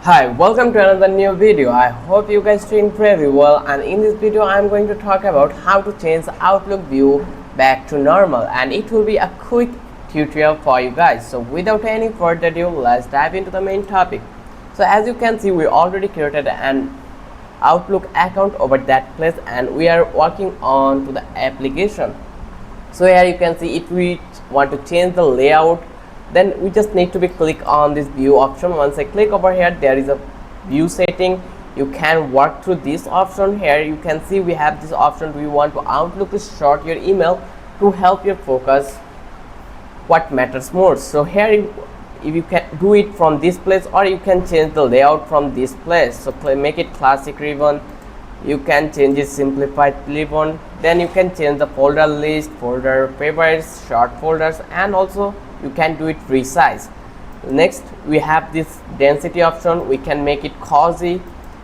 Hi, welcome to another new video. I hope you guys doing very well, and in this video I am going to talk about how to change the Outlook view back to normal, and it will be a quick tutorial for you guys. So without any further ado, let's dive into the main topic. So as you can see, we already created an Outlook account over that place and we are working on to the application. So here you can see if we want to change the layout, then we just need to be click on this view option. Once I click over here, there is a view setting. You can work through this option. Here you can see we have this option. We want to Outlook to sort your email to help you focus what matters more. So here if you can do it from this place, or you can change the layout from this place. So make it classic ribbon, you can change it simplified ribbon, then you can change the folder list, folder favorites, short folders, and also you can do it resize. Next we have this density option. We can make it cozy,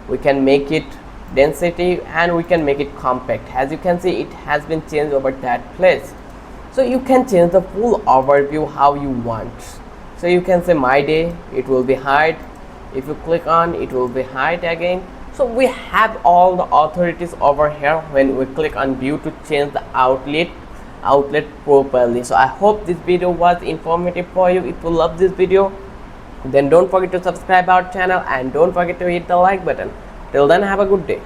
we can make it density, and we can make it compact. As you can see, it has been changed over that place. So you can change the full overview how you want. So you can say my day, it will be hide. If you click on, it will be hide again. So we have all the authorities over here when we click on view to change the outlet properly. So I hope this video was informative for you. If you love this video, then don't forget to subscribe our channel and don't forget to hit the like button. Till then, have a good day.